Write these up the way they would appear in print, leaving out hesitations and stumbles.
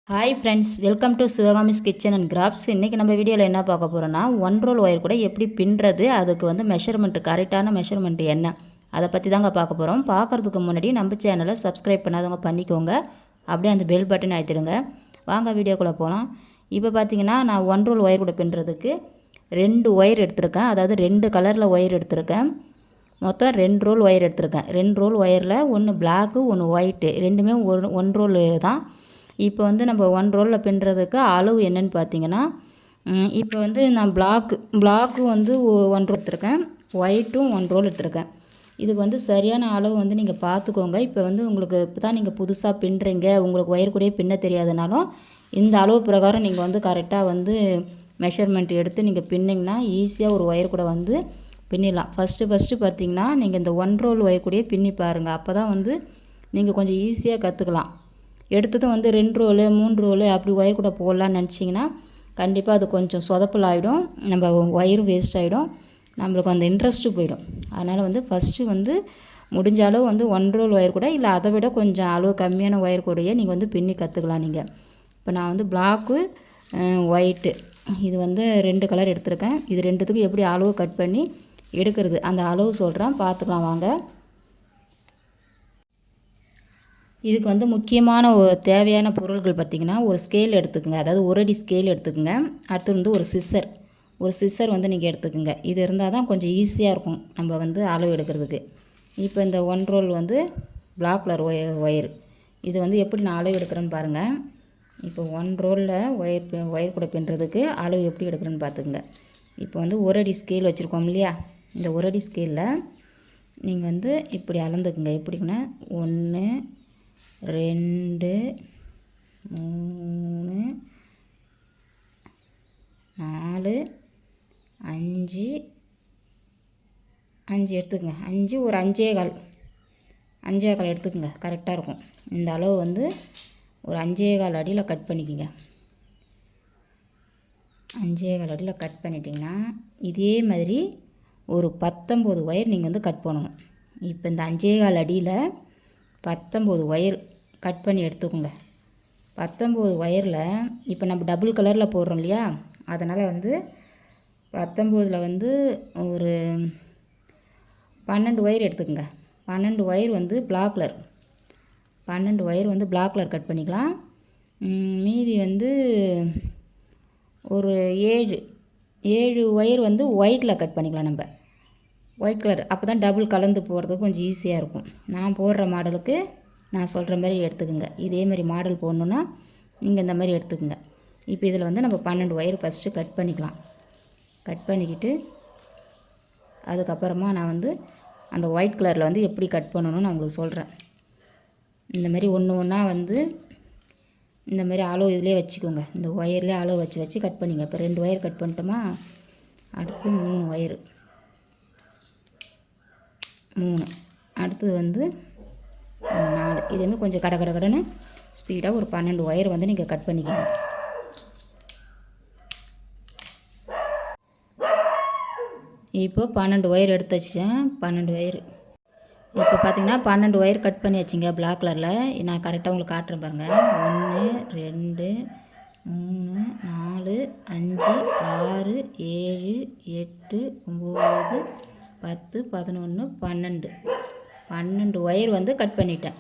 Hi friends, welcome to Sivakami's kitchen and crafts. இன்றைக்கி நம்ம வீடியோவில் என்ன பார்க்க போகிறோன்னா, ஒன் ரோல் ஒயர் கூட எப்படி பின்னுறது, அதுக்கு வந்து மெஷர்மெண்ட்டு கரெக்டான மெஷர்மெண்ட்டு என்ன, அதை பற்றி தாங்க பார்க்க போகிறோம். பார்க்குறதுக்கு முன்னாடி நம்ம சேனலை சப்ஸ்கிரைப் பண்ணாதவங்க பண்ணிக்கோங்க, அப்படியே அந்த பெல் பட்டன் அழுத்திடுங்க. வாங்க வீடியோக்குள்ளே போகலாம். இப்போ பார்த்தீங்கன்னா நான் ஒன் ரோல் ஒயர் கூட பின்னுறதுக்கு 2 ஒயர் எடுத்திருக்கேன். அதாவது 2 கலரில் ஒயர் எடுத்திருக்கேன். மொத்தம் 2 ரோல் ஒயர் எடுத்திருக்கேன். 2 ரோல் ஒயரில் ஒன்று பிளாக்கு ஒன்று ஒயிட்டு, ரெண்டுமே ஒன் ரோல் தான். இப்போ வந்து நம்ம ஒன் ரோலில் பின்னுறதுக்கு அளவு என்னென்னு பார்த்தீங்கன்னா, இப்போ வந்து நான் பிளாக்கு வந்து 1 ரோல் எடுத்திருக்கேன், ஒயிட்டும் 1 ரோல் எடுத்திருக்கேன். இதுக்கு வந்து சரியான அளவு வந்து நீங்கள் பார்த்துக்கோங்க. இப்போ வந்து உங்களுக்கு இப்போ தான் நீங்கள் புதுசாக பின்னுறீங்க, உங்களுக்கு ஒயர் கூடயே பின்ன தெரியாதுனாலும் இந்த அளவு பிரகாரம் நீங்கள் வந்து கரெக்டாக வந்து மெஷர்மெண்ட் எடுத்து நீங்கள் பின்னிங்கன்னா ஈஸியாக ஒரு ஒயர் கூட வந்து பின்னிடலாம். ஃபஸ்ட்டு பார்த்தீங்கன்னா நீங்கள் இந்த 1 ரோல் ஒயர் கூடயே பின்னி பாருங்கள். அப்போ தான் வந்து நீங்கள் கொஞ்சம் ஈஸியாக கற்றுக்கலாம். எடுத்ததும் வந்து 2 ரோலு 3 ரோலு அப்படி ஒயர் கூட போடலான்னு நினச்சிங்கன்னா கண்டிப்பாக அது கொஞ்சம் சொதப்பல் ஆகிடும், நம்ம ஒயரும் வேஸ்ட் ஆகிடும், நம்மளுக்கு அந்த இன்ட்ரெஸ்ட்டு போயிடும். அதனால் வந்து ஃபஸ்ட்டு வந்து முடிஞ்ச அளவு வந்து 1 ரோல் ஒயர் கூட இல்லை அதை விட கொஞ்சம் அளவு கம்மியான ஒயர் கூடயே நீங்கள் வந்து பின்னி கற்றுக்கலாம். நீங்கள் இப்போ நான் வந்து பிளாக்கு ஒயிட்டு இது வந்து 2 கலர் எடுத்திருக்கேன். இது 2த்துக்கும் எப்படி அளவு கட் பண்ணி எடுக்கிறது அந்த அளவு சொல்கிறேன், பார்த்துக்கலாம் வாங்க. இதுக்கு வந்து முக்கியமான தேவையான பொருட்கள் பார்த்திங்கன்னா, ஒரு ஸ்கேல் எடுத்துக்கோங்க, அதாவது 1 அடி ஸ்கேல் எடுத்துக்கோங்க. அடுத்து வந்து ஒரு சிஸ்ஸர் வந்து நீங்கள் எடுத்துக்கோங்க. இது இருந்தால் தான் கொஞ்சம் ஈஸியாக இருக்கும் நம்ம வந்து அளவு எடுக்கிறதுக்கு. இப்போ இந்த 1 ரோல் வந்து பிளாக் கலர் ஒயர் இது வந்து எப்படி நான் அளவு எடுக்கிறேன்னு பாருங்கள். இப்போ 1 ரோலில் ஒயர் கூட பின்னுறதுக்கு அளவு எப்படி எடுக்கிறேன்னு பார்த்துக்குங்க. இப்போ வந்து 1 அடி ஸ்கேல் வச்சுருக்கோம் இல்லையா, இந்த 1 அடி ஸ்கேலில் நீங்கள் வந்து இப்படி அளந்துக்குங்க. எப்படின்னா 1 2 3 4 5 எடுத்துக்கங்க. 5 ஒரு 5.25 எடுத்துக்கங்க, கரெக்டாக இருக்கும். இந்த அளவு வந்து ஒரு 5.25 அடியில் கட் பண்ணிக்கோங்க. 5.25 அடியில் கட் பண்ணிட்டிங்கன்னா இதே மாதிரி ஒரு 19 ஒயர் நீங்கள் வந்து கட் பண்ணணும். இப்போ இந்த 5.25 அடியில் 19 ஒயர் கட் பண்ணி எடுத்துக்கோங்க. 19 ஒயரில் இப்போ நம்ம டபுள் கலரில் போடுறோம் இல்லையா, அதனால் வந்து 19ல் வந்து ஒரு 12 ஒயர் எடுத்துக்கோங்க. 12 ஒயர் வந்து பிளாக் கலர், 12 ஒயர் வந்து பிளாக் கலர் கட் பண்ணிக்கலாம். மீதி வந்து ஒரு 7 ஒயர் வந்து ஒயிட்டில் கட் பண்ணிக்கலாம். நம்ம ஒயிட் கலர் அப்போ தான் டபுள் கலந்து போடுறதுக்கு கொஞ்சம் ஈஸியாக இருக்கும். நான் போடுற மாடலுக்கு நான் சொல்கிற மாதிரி எடுத்துக்கோங்க. இதே மாதிரி மாடல் போடணுன்னா நீங்கள் இந்த மாதிரி எடுத்துக்கோங்க. இப்போ இதில் வந்து நம்ம 12 ஒயர் ஃபஸ்ட்டு கட் பண்ணிக்கலாம். கட் பண்ணிக்கிட்டு அதுக்கப்புறமா நான் வந்து அந்த ஒயிட் கலரில் வந்து எப்படி கட் பண்ணணும்னு நான் உங்களுக்கு சொல்கிறேன். இந்த மாதிரி ஒன்றா வந்து இந்த மாதிரி அளவு இதிலே வச்சுக்கோங்க. இந்த ஒயர்லேயே அளவு வச்சு கட் பண்ணிங்க. இப்போ 2 ஒயர் கட் பண்ணிட்டோமா, அடுத்து 3 ஒயர் 3, அடுத்தது வந்து 4. இது வந்து கொஞ்சம் கடன்னு ஸ்பீடாக ஒரு 12 ஒயர் வந்து நீங்கள் கட் பண்ணிக்கோங்க. இப்போ 12 ஒயர் எடுத்து வச்சேன். 12 ஒயர் இப்போ பார்த்தீங்கன்னா 12 ஒயர் கட் பண்ணி வச்சிங்க பிளாக் கலரில். நான் கரெக்டாக உங்களுக்கு காட்டுறேன் பாருங்கள். 1 2 3 4 5 6 7 8 9 10 11 12 ஒயர் வந்து கட் பண்ணிட்டேன்.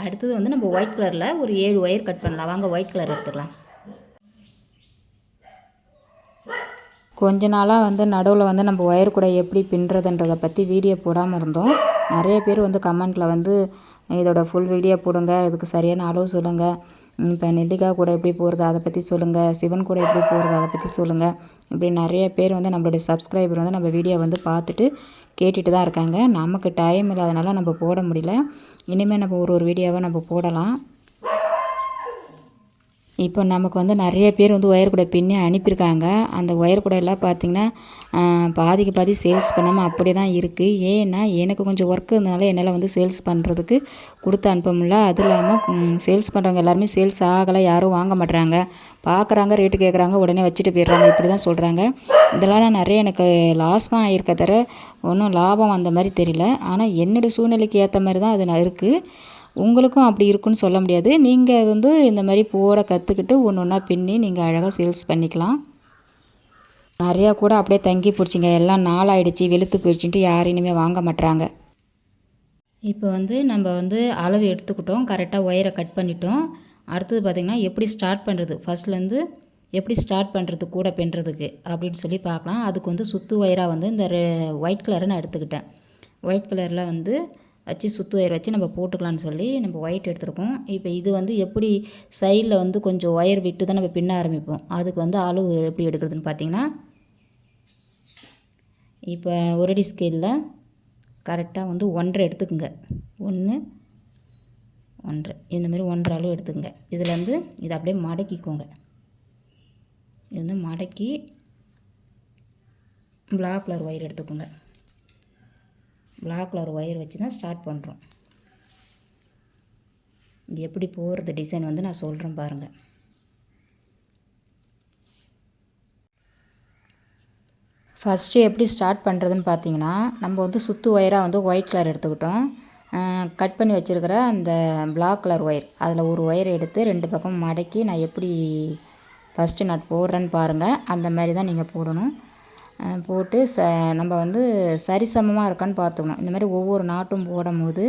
அடுத்தது வந்து நம்ம ஒயிட் கலரில் ஒரு 7 ஒயர் கட் பண்ணலாம். வாங்க ஒயிட் கலர் எடுத்துக்கலாம். கொஞ்ச நாளாக வந்து நடுவில் வந்து நம்ம ஒயர் கூட எப்படி பின்னுறதுன்றதை பற்றி வீடியோ போடாமல் இருந்தோம். நிறைய பேர் வந்து கமெண்ட்டில் வந்து இதோட ஃபுல் வீடியோ போடுங்க, இதுக்கு சரியான அளவு சொல்லுங்கள், இப்போ நெல்லிக்காய் கூட எப்படி போடுறது அதை பற்றி சொல்லுங்கள், சிவன் கூட எப்படி போடுறது அதை பற்றி சொல்லுங்கள், இப்படி நிறைய பேர் வந்து நம்மளுடைய சப்ஸ்கிரைபர் வந்து நம்ம வீடியோ வந்து பார்த்துட்டு கேட்டுட்டு தான் இருக்காங்க. நமக்கு டைம் இல்லாதனால நம்ம போட முடியல. இனிமேல் நம்ம ஒரு வீடியோவை நம்ம போடலாம். இப்போ நமக்கு வந்து நிறைய பேர் வந்து ஒயர் கூட பின்னி அனுப்பியிருக்காங்க. அந்த ஒயர் கூட எல்லாம் பார்த்திங்கன்னா பாதிக்கு பாதி சேல்ஸ் பண்ணாமல் அப்படி தான் இருக்குது. ஏன்னா எனக்கு கொஞ்சம் ஒர்க் இருந்தனால என்னால் வந்து சேல்ஸ் பண்ணுறதுக்கு கொடுத்து அனுப்ப முடியல. அது இல்லாமல் சேல்ஸ் பண்ணுறவங்க எல்லாருமே சேல்ஸ் ஆகலை, யாரும் வாங்க மாட்டுறாங்க, பார்க்குறாங்க, ரேட்டு கேட்குறாங்க, உடனே வச்சுட்டு போயிடுறாங்க, இப்படி தான் சொல்கிறாங்க. இதெல்லாம் நிறைய எனக்கு லாஸ் தான் ஆகிருக்க தவிர ஒன்றும் லாபம் அந்த மாதிரி தெரியல. ஆனால் என்னோடய சூழ்நிலைக்கு ஏற்ற மாதிரி தான் அது இருக்குது. உங்களுக்கும் அப்படி இருக்குன்னு சொல்ல முடியாது. நீங்கள் வந்து இந்த மாதிரி போட கற்றுக்கிட்டு ஒன்று ஒன்றா பின்னி நீங்கள் அழகாக சேல்ஸ் பண்ணிக்கலாம். நிறையா கூட அப்படியே தங்கி பிடிச்சிங்க, எல்லாம் நாளாயிடுச்சு வெளுத்து போயிடுச்சுன்ட்டு யாரும் இனிமேல் வாங்க மாட்டுறாங்க. இப்போ வந்து நம்ம வந்து அளவு எடுத்துக்கிட்டோம், கரெக்டாக ஒயரை கட் பண்ணிட்டோம். அடுத்தது பார்த்திங்கன்னா எப்படி ஸ்டார்ட் பண்ணுறது, ஃபஸ்ட்லேருந்து எப்படி ஸ்டார்ட் பண்ணுறது கூட பின்னுறதுக்கு அப்படின்னு சொல்லி பார்க்கலாம். அதுக்கு வந்து சுற்று ஒயராக வந்து இந்த ஒயிட் கலரை நான் எடுத்துக்கிட்டேன். ஒயிட் கலரில் வந்து வச்சு சுற்று ஒயர் வச்சு நம்ம போட்டுக்கலான்னு சொல்லி நம்ம ஒயிட் எடுத்துருக்கோம். இப்போ இது வந்து எப்படி சைடில் வந்து கொஞ்சம் ஒயர் விட்டு தான் நம்ம பின்ன ஆரம்பிப்போம். அதுக்கு வந்து அளவு எப்படி எடுக்கிறதுன்னு பார்த்திங்கன்னா, இப்போ ஒரு அடி ஸ்கேலில் கரெக்டாக வந்து 1.5 எடுத்துக்குங்க. 1 1.5 இந்த மாதிரி 1.5 அளவு எடுத்துக்கங்க. இதில் வந்து இதை அப்படியே மடக்கிக்கோங்க. இது வந்து மடக்கி பிளாக் கலர் ஒயர் எடுத்துக்கோங்க. பிளாக் கலர் ஒயர் வச்சு தான் ஸ்டார்ட் பண்ணுறோம். இது எப்படி போகிறது டிசைன் வந்து நான் சொல்கிறேன் பாருங்கள். ஃபஸ்ட்டு எப்படி ஸ்டார்ட் பண்ணுறதுன்னு பார்த்தீங்கன்னா, நம்ம வந்து சுற்று ஒயராக வந்து ஒயிட் கலர் எடுத்துக்கிட்டோம். கட் பண்ணி வச்சுருக்கிற அந்த பிளாக் கலர் ஒயர், அதில் ஒரு ஒயர் எடுத்து 2 பக்கம் மடக்கி நான் எப்படி ஃபஸ்ட்டு நான் போடுறேன்னு பாருங்கள். அந்த மாதிரி தான் நீங்கள் போடணும். போட்டு நம்ம வந்து சரிசமமாக இருக்கான்னு பார்த்துக்கணும். இந்த மாதிரி ஒவ்வொரு நாட்டும் போடும்போது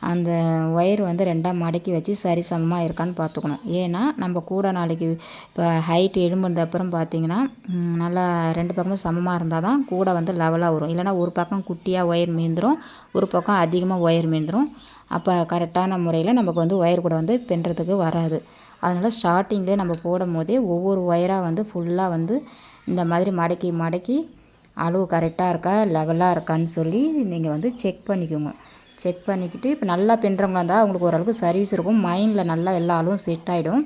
அந்த ஒயர் வந்து 2ஆக மடக்கி வச்சு சரிசமமாக இருக்கான்னு பார்த்துக்கணும். ஏன்னா நம்ம கூட நாளைக்கு இப்போ ஹைட் எழும்புனது அப்புறம் பார்த்திங்கன்னா நல்லா 2 பக்கமும் சமமாக இருந்தால் தான் கூட வந்து லெவலாக வரும். இல்லைனா ஒரு பக்கம் குட்டியாக ஒயர் மீந்துடும், ஒரு பக்கம் அதிகமாக ஒயர் மீந்துடும். அப்போ கரெக்டான முறையில் நமக்கு வந்து ஒயர் கூட வந்து பின்னுறதுக்கு வராது. அதனால் ஸ்டார்டிங்லேயே நம்ம போடும் போதே ஒவ்வொரு ஒயராக வந்து ஃபுல்லாக வந்து இந்த மாதிரி மடக்கி மடக்கி அளவு கரெக்டாக இருக்கா லெவலாக இருக்கான்னு சொல்லி நீங்கள் வந்து செக் பண்ணிக்கோங்க. செக் பண்ணிக்கிட்டு இப்போ நல்லா பின்னுறவங்களா இருந்தால் அவங்களுக்கு ஓரளவுக்கு சர்வீஸ் இருக்கும், மைண்டில் நல்லா எல்லா அளவும் செட் ஆகிடும்.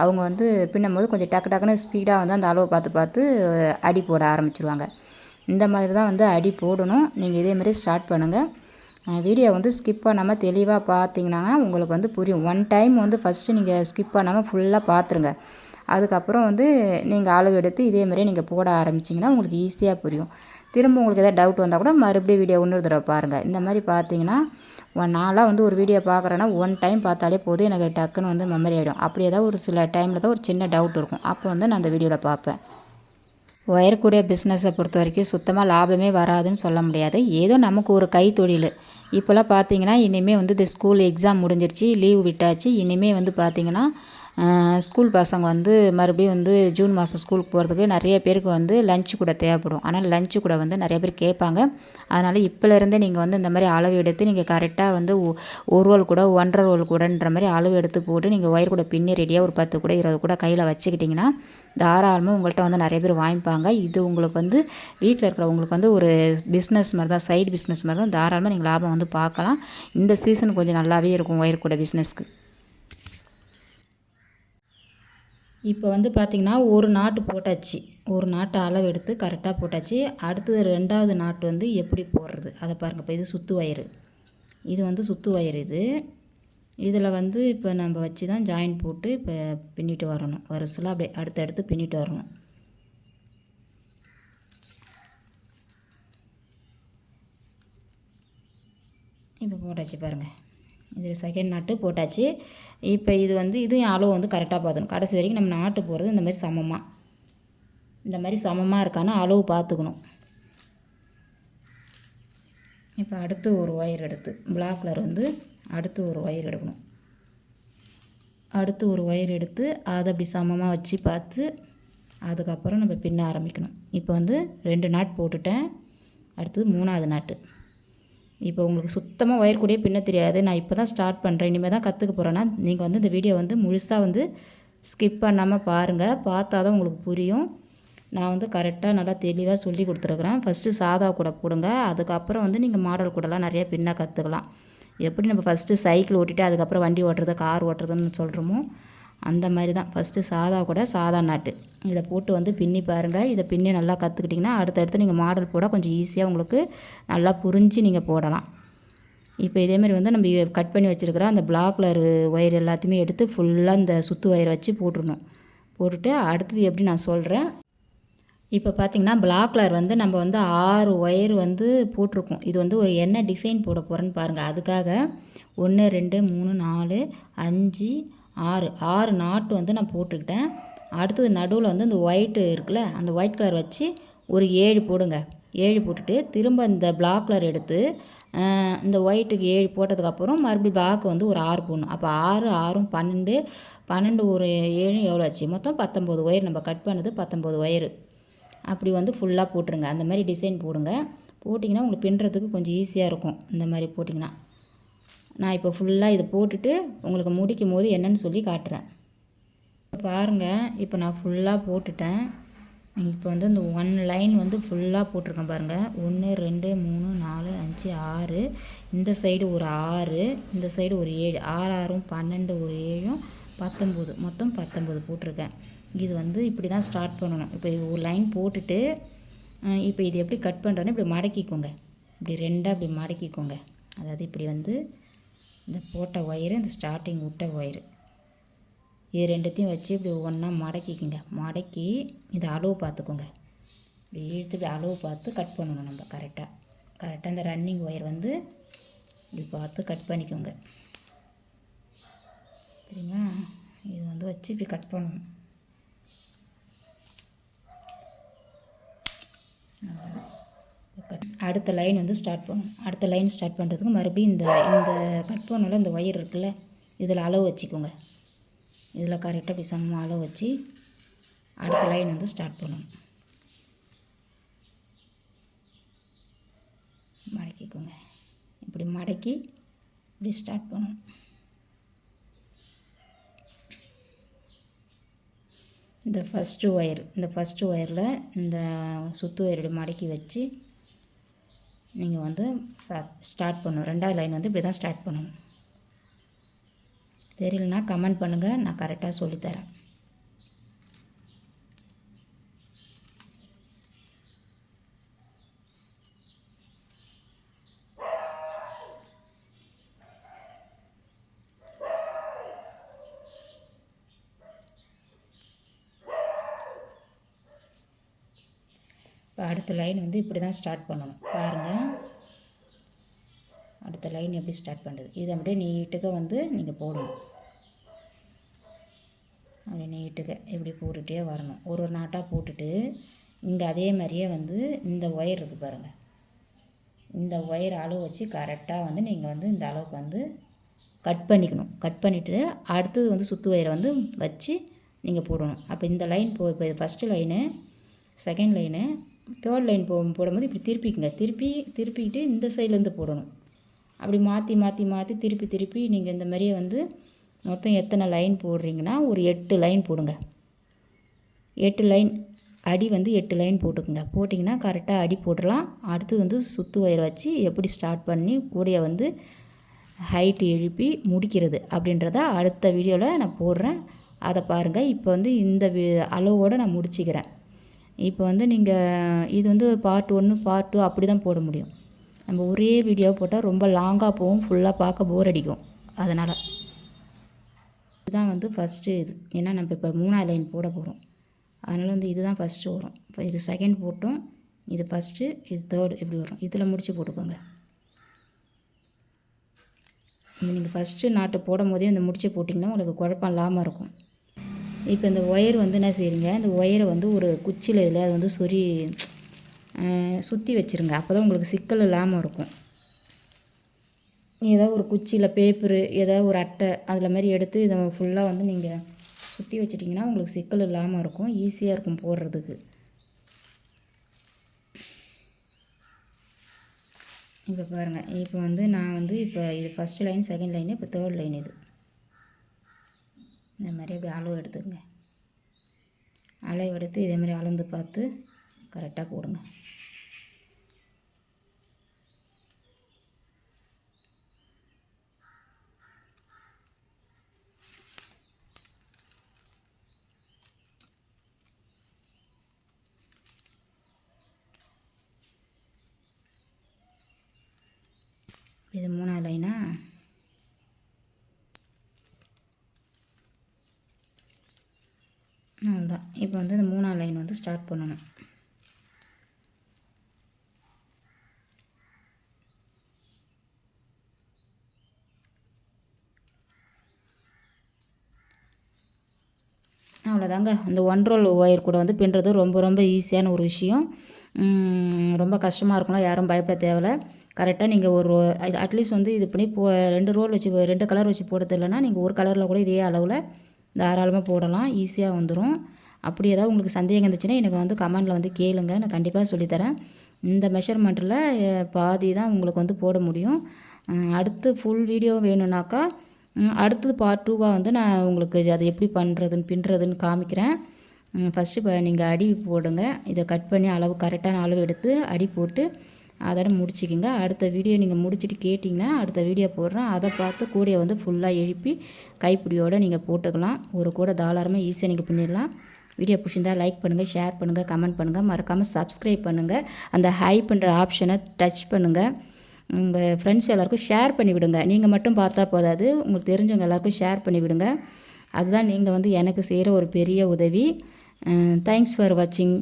அவங்க வந்து பின்னும்போது கொஞ்சம் டக்கு டக்குன்னு ஸ்பீடாக வந்து அந்த அளவை பார்த்து பார்த்து அடி போட ஆரம்பிச்சிருவாங்க. இந்த மாதிரி தான் வந்து அடி போடணும். நீங்கள் இதேமாதிரி ஸ்டார்ட் பண்ணுங்கள். வீடியோ வந்து ஸ்கிப் பண்ணாமல் தெளிவாக பார்த்தீங்கன்னா உங்களுக்கு வந்து புரியும். 1 டைம் வந்து ஃபஸ்ட்டு நீங்கள் ஸ்கிப் பண்ணாமல் ஃபுல்லாக பார்த்துருங்க. அதுக்கப்புறம் வந்து நீங்கள் அளவு எடுத்து இதேமாதிரியே நீங்கள் போட ஆரம்பிச்சிங்கன்னா உங்களுக்கு ஈஸியாக புரியும். திரும்ப உங்களுக்கு எதாவது டவுட் வந்தால் கூட மறுபடியும் வீடியோ இன்னொரு தடவை பாருங்கள். இந்த மாதிரி பார்த்தீங்கன்னா நான்லாம் வந்து ஒரு வீடியோ பார்க்குறேன்னா 1 டைம் பார்த்தாலே போதும், எனக்கு டக்குன்னு வந்து மெமரி ஆகிடும். அப்படி ஏதாவது ஒரு சில டைமில் தான் ஒரு சின்ன டவுட் இருக்கும், அப்போ வந்து நான் அந்த வீடியோவில் பார்ப்பேன். ஒயர் கூடிய பிஸ்னஸை பொறுத்த வரைக்கும் சுத்தமாக லாபமே வராதுன்னு சொல்ல முடியாது. ஏதோ நமக்கு ஒரு கைத்தொழில். இப்போல்லாம் பார்த்தீங்கன்னா இனிமேல் வந்து இந்த ஸ்கூல் எக்ஸாம் முடிஞ்சிருச்சு, லீவ் விட்டாச்சு. இனிமேல் வந்து பார்த்திங்கன்னா ஸ்கூல் பசங்க வந்து மறுபடியும் வந்து ஜூன் மாதம் ஸ்கூலுக்கு போகிறதுக்கு நிறைய பேருக்கு வந்து லஞ்சு கூட தேவைப்படும். ஆனால் லஞ்சு கூட வந்து நிறைய பேர் கேட்பாங்க. அதனால் இப்போலேருந்தே நீங்கள் வந்து இந்த மாதிரி அளவு எடுத்து நீங்கள் கரெக்டாக வந்து 1 ரோல் கூட 1.5 ரோல் கூடன்ற மாதிரி அளவு எடுத்து போட்டு நீங்கள் ஒயர் கூட பின்னி ரெடியாக ஒரு 10 கூட 20 கூட கையில் வச்சுக்கிட்டிங்கன்னா தாராளமாக உங்கள்கிட்ட வந்து நிறைய பேர் வாங்கிப்பாங்க. இது உங்களுக்கு வந்து வீட்டில் இருக்கிறவங்களுக்கு வந்து ஒரு பிஸ்னஸ் மாதிரி தான், சைடு பிஸ்னஸ் மாதிரி தான். தாராளமாக நீங்கள் லாபம் வந்து பார்க்கலாம். இந்த சீசன் கொஞ்சம் நல்லாவே இருக்கும் ஒயர் கூட பிஸ்னஸ்க்கு. இப்போ வந்து பார்த்திங்கன்னா ஒரு நாட்டு போட்டாச்சு, ஒரு நாட்டு அளவு எடுத்து கரெக்டாக போட்டாச்சு. அடுத்தது 2வது நாட்டு வந்து எப்படி போடுறது அதை பாருங்கள். இப்போ இது சுற்று ஒயரு, இது வந்து சுற்று ஒயர். இதில் வந்து இப்போ நம்ம வச்சு தான் ஜாயின் போட்டு இப்போ பின்னிட்டு வரணும். வரிசையில் அப்படியே அடுத்தடுத்து பின்னிட்டு வரணும். இப்போ போட்டாச்சு பாருங்கள். இது செகண்ட் நாட்டு போட்டாச்சு. இப்போ இது வந்து இதையும் அளவு வந்து கரெக்டாக பார்த்துக்கணும். கடைசி வரைக்கும் நம்ம நாட்டு போடுறது இந்த மாதிரி சமமாக இருக்கான்னு அளவு பார்த்துக்கணும். இப்போ அடுத்து ஒரு ஒயர் எடுத்து பிளாக் கலர் வந்து அடுத்து ஒரு ஒயர் எடுக்கணும். அடுத்து ஒரு ஒயர் எடுத்து அதை அப்படி சமமாக வச்சு பார்த்து அதுக்கப்புறம் நம்ம பின்ன ஆரம்பிக்கணும். இப்போ வந்து 2 நாட் போட்டுட்டேன். அடுத்தது 3வது நாட்டு. இப்போ உங்களுக்கு சுத்தமாக ஒயர் கூடயே பின்ன தெரியாது, நான் இப்போ தான் ஸ்டார்ட் பண்ணுறேன், இனிமேல் தான் கற்றுக்க போகிறேன்னா நீங்கள் வந்து இந்த வீடியோ வந்து முழுசாக வந்து ஸ்கிப் பண்ணாமல் பாருங்கள். பார்த்தா தான் உங்களுக்கு புரியும். நான் வந்து கரெக்டாக நல்லா தெளிவாக சொல்லி கொடுத்துருக்குறேன். ஃபஸ்ட்டு சாதா கூட போடுங்க, அதுக்கப்புறம் வந்து நீங்கள் மாடல் கூடலாம் நிறைய பின்ன கற்றுக்கலாம். எப்படி நம்ம ஃபஸ்ட்டு சைக்கிள் ஓட்டிட்டு அதுக்கப்புறம் வண்டி ஓட்டுறது கார் ஓட்டுறதுன்னு சொல்கிறோமோ அந்த மாதிரி தான். ஃபஸ்ட்டு சாதா கூட சாதா நாட்டு இதை போட்டு வந்து பின்னி பாருங்கள். இதை பின்னி நல்லா கற்றுக்கிட்டிங்கன்னா அடுத்தடுத்து நீங்கள் மாடல் போட கொஞ்சம் ஈஸியாக உங்களுக்கு நல்லா புரிஞ்சு நீங்கள் போடலாம். இப்போ இதேமாதிரி வந்து நம்ம கட் பண்ணி வச்சுருக்கிற அந்த பிளாக் கலர் ஒயர் எல்லாத்தையுமே எடுத்து ஃபுல்லாக இந்த சுற்று ஒயரை வச்சு போட்டுடணும். போட்டுட்டு அடுத்தது எப்படி நான் சொல்கிறேன். இப்போ பார்த்திங்கன்னா பிளாக் கலர் வந்து நம்ம வந்து 6 ஒயர் வந்து போட்டிருக்கோம். இது வந்து ஒரு என்ன டிசைன் போட போகிறேன்னு பாருங்கள். அதுக்காக 1 2 3 4 5 6 6 நாட்டு வந்து நான் போட்டுக்கிட்டேன். அடுத்தது நடுவில் வந்து இந்த ஒயிட்டு இருக்குல்ல, அந்த ஒயிட் கலர் வச்சு ஒரு 7 போடுங்க. 7 போட்டுட்டு திரும்ப இந்த பிளாக் கலர் எடுத்து இந்த ஒயிட்டுக்கு 7 போட்டதுக்கப்புறம் மறுபடியும் பிளாக் வந்து ஒரு 6 போடணும். அப்போ 6 6ம் 12, 12 ஒரு 7 எவ்வளோ ஆச்சு? மொத்தம் 19 ஒயர் நம்ம கட் பண்ணது 19 ஒயரு. அப்படி வந்து ஃபுல்லாக போட்டுருங்க. அந்த மாதிரி டிசைன் போடுங்க. போட்டிங்கன்னா உங்களுக்கு பின்னுறதுக்கு கொஞ்சம் ஈஸியாக இருக்கும். இந்த மாதிரி போட்டிங்கன்னா நான் இப்போ ஃபுல்லாக இதை போட்டுட்டு உங்களுக்கு முடிக்கும் போது என்னென்னு சொல்லி காட்டுறேன். பாருங்கள், இப்போ நான் ஃபுல்லாக போட்டுட்டேன். இப்போ வந்து இந்த 1 லைன் வந்து ஃபுல்லாக போட்டிருக்கேன் பாருங்கள். 1 2 3 4 5 6, இந்த சைடு ஒரு 6, இந்த சைடு ஒரு 7, 6 6ம் 12 ஒரு 7ம் 19, மொத்தம் 19 போட்டிருக்கேன். இது வந்து இப்படி தான் ஸ்டார்ட் பண்ணணும். இப்போ ஒரு லைன் போட்டுட்டு இப்போ இது எப்படி கட் பண்ணுறதுன்னு இப்படி மடக்கிக்கோங்க. இப்படி ரெண்டாக இப்படி மடக்கிக்கோங்க. அதாவது இப்படி வந்து இந்த போட்ட ஒயரு, இந்த ஸ்டார்டிங் விட்ட ஒயரு, இது ரெண்டுத்தையும் வச்சு இப்படி ஒன்றா மடக்கிக்குங்க. மடக்கி இதை அளவு பார்த்துக்கோங்க. இப்படி இழுத்து இப்படி அளவு பார்த்து கட் பண்ணணும். நம்ம கரெக்டாக இந்த ரன்னிங் ஒயர் வந்து இப்படி பார்த்து கட் பண்ணிக்கோங்க. சரிங்களா? இது வந்து வச்சு இப்படி கட் பண்ணணும். அடுத்த லைன் வந்து ஸ்டார்ட் பண்ணணும். அடுத்த லைன் ஸ்டார்ட் பண்ணுறதுக்கு மறுபடியும் இந்த இந்த கட் பண்ணல இந்த ஒயர் இருக்குல்ல, இதில் அளவு வச்சுக்கோங்க. இதில் கரெக்டாக இப்படி சமமாக அளவு வச்சு அடுத்த லைன் வந்து ஸ்டார்ட் பண்ணணும். மடக்கிக்கோங்க. இப்படி மடக்கி இப்படி ஸ்டார்ட் பண்ணணும். இந்த ஃபஸ்ட்டு ஒயரில் இந்த சுத்து ஒயர் இப்படி மடக்கி வச்சு நீங்கள் வந்து ஸ்டார்ட் பண்ணணும். ரெண்டாவது லைன் வந்து இப்படி தான் ஸ்டார்ட் பண்ணணும். தெரியலனா கமெண்ட் பண்ணுங்கள், நான் கரெக்டாக சொல்லித்தரேன். இப்போ அடுத்த லைன் வந்து இப்படி தான் ஸ்டார்ட் பண்ணணும். பாருங்கள், அடுத்த லைன் எப்படி ஸ்டார்ட் பண்ணுறது. இதை அப்படியே நீட்டுக்க வந்து நீங்கள் போடணும். அப்படியே நீட்டுக்க இப்படி போட்டுகிட்டே வரணும். ஒரு நாட்டாக போட்டுட்டு இங்கே அதே மாதிரியே வந்து இந்த ஒயர் இருக்குது பாருங்கள், இந்த ஒயர் அளவு வச்சு கரெக்டாக வந்து நீங்கள் வந்து இந்த அளவுக்கு வந்து கட் பண்ணிக்கணும். கட் பண்ணிவிட்டு அடுத்தது வந்து சுற்று ஒயரை வந்து வச்சு நீங்கள் போடணும். அப்போ இந்த லைன் இப்போ first line, second line, third line போடும்போது இப்படி திருப்பிக்கிட்டு இந்த சைட்லேருந்து போடணும். அப்படி மாற்றி திருப்பி நீங்கள் இந்த மாதிரியே வந்து மொத்தம் எத்தனை லைன் போடுறீங்கன்னா ஒரு 8 லைன் போடுங்க. 8 லைன் அடி வந்து 8 லைன் போட்டுக்குங்க. போட்டிங்கன்னா கரெக்டாக அடி போட்டுடலாம். அடுத்து வந்து சுற்று ஒயர் வச்சு எப்படி ஸ்டார்ட் பண்ணி கூடைய வந்து ஹைட்டு எழுப்பி முடிக்கிறது அப்படின்றத அடுத்த வீடியோவில் நான் போடுறேன். அதை பாருங்கள். இப்போ வந்து இந்த அளவோடு நான் முடிச்சுக்கிறேன். இப்போ வந்து நீங்கள் இது வந்து பார்ட் 1 பார்ட் 2 அப்படி தான் போட முடியும். நம்ம ஒரே வீடியோ போட்டால் ரொம்ப லாங்காக போகும், ஃபுல்லாக பார்க்க போர் அடிக்கும். அதனால் இதுதான் வந்து ஃபஸ்ட்டு இது. ஏன்னா நம்ம இப்போ 3ஆவது லைன் போட போகிறோம். அதனால் வந்து இதுதான் ஃபஸ்ட்டு வரும். இப்போ இது செகண்ட் போட்டோம், இது ஃபஸ்ட்டு, இது தேர்டு, இப்படி வரும். இதில் முடிச்சு போட்டுக்கோங்க. நீங்கள் ஃபஸ்ட்டு நாட்டு போடும் போதே இந்த முடிச்சு போட்டிங்கன்னா உங்களுக்கு குழப்பம் இல்லாமல் இருக்கும். இப்போ இந்த ஒயர் வந்து என்ன செய்யுங்க, இந்த ஒயரை வந்து ஒரு குச்சியில் இதில் அது வந்து சுற்றி வச்சுருங்க. அப்போ தான் உங்களுக்கு சிக்கல் இல்லாமல் இருக்கும். ஏதாவது ஒரு குச்சியில் பேப்பரு, ஏதாவது ஒரு அட்டை அதில் மாதிரி எடுத்து இதை ஃபுல்லாக வந்து நீங்கள் சுற்றி வச்சிட்டிங்கன்னா உங்களுக்கு சிக்கல் இல்லாமல் இருக்கும், ஈஸியாக இருக்கும் போடுறதுக்கு. இப்போ பாருங்கள், இப்போ வந்து நான் வந்து இப்போ இது ஃபஸ்ட்டு லைன், செகண்ட் லைனு, இப்போ தேர்ட் லைன். இது இந்த மாதிரி அப்படி அளவு எடுத்துக்கங்க. அளவு எடுத்து இதே மாதிரி அளந்து பார்த்து கரெக்டாக போடுங்க. இது 3ஆவது லைனா? அவ்வளோதான். இப்போ வந்து இந்த 3ஆவது லைன் வந்து ஸ்டார்ட் பண்ணணும். அவ்வளோதாங்க. இந்த 1 ரோல் ஒயர் கூட வந்து பின்னுறது ரொம்ப ரொம்ப ஈஸியான ஒரு விஷயம். ரொம்ப கஷ்டமாக இருக்கும்ல, யாரும் பயப்பட தேவையில்ல. கரெக்டாக நீங்கள் ஒரு அட்லீஸ்ட் வந்து இது பண்ணி 2 ரோல் வச்சு 2 கலர் வச்சு போட தெரியலனா நீங்கள் ஒரு கலரில் கூட இதே அளவில் தாராளமாக போடலாம். ஈஸியாக வந்துடும். அப்படி ஏதாவது உங்களுக்கு சந்தேகம் இருந்துச்சுன்னா எனக்கு வந்து கமெண்டில் வந்து கேளுங்க. நான் கண்டிப்பாக சொல்லித்தரேன். இந்த மெஷர்மெண்ட்டில் பாதி தான் உங்களுக்கு வந்து போட முடியும். அடுத்து ஃபுல் வீடியோ வேணும்னாக்கா அடுத்தது பார்ட் 2வாக வந்து நான் உங்களுக்கு அதை எப்படி பண்ணுறதுன்னு பின்னுறதுன்னு காமிக்கிறேன். ஃபஸ்ட்டு இப்போ நீங்கள் அடி போடுங்க. இதை கட் பண்ணி அளவு கரெக்டான அளவு எடுத்து அடி போட்டு அதோட முடிச்சிக்கிங்க. அடுத்த வீடியோ நீங்கள் முடிச்சுட்டு கேட்டிங்கன்னா அடுத்த வீடியோ போடுறேன். அதை பார்த்து கூடையை வந்து ஃபுல்லாக எழுப்பி கைப்பிடியோடு நீங்கள் போட்டுக்கலாம். ஒரு கூடை தாராளமாக ஈஸியாக நீங்கள் பின்னிடலாம். வீடியோ பிடிச்சிருந்தா லைக் பண்ணுங்கள், ஷேர் பண்ணுங்கள், கமெண்ட் பண்ணுங்கள். மறக்காமல் சப்ஸ்கிரைப் பண்ணுங்கள். அந்த ஹைப்ன்ற ஆப்ஷனை டச் பண்ணுங்கள். உங்கள் ஃப்ரெண்ட்ஸ் எல்லாருக்கும் ஷேர் பண்ணி விடுங்க. நீங்கள் மட்டும் பார்த்தா போதாது, உங்களுக்கு தெரிஞ்சவங்க எல்லாருக்கும் ஷேர் பண்ணி விடுங்க. அதுதான் நீங்கள் வந்து எனக்கு செய்கிற ஒரு பெரிய உதவி. தேங்க்ஸ் ஃபார் வாட்சிங்.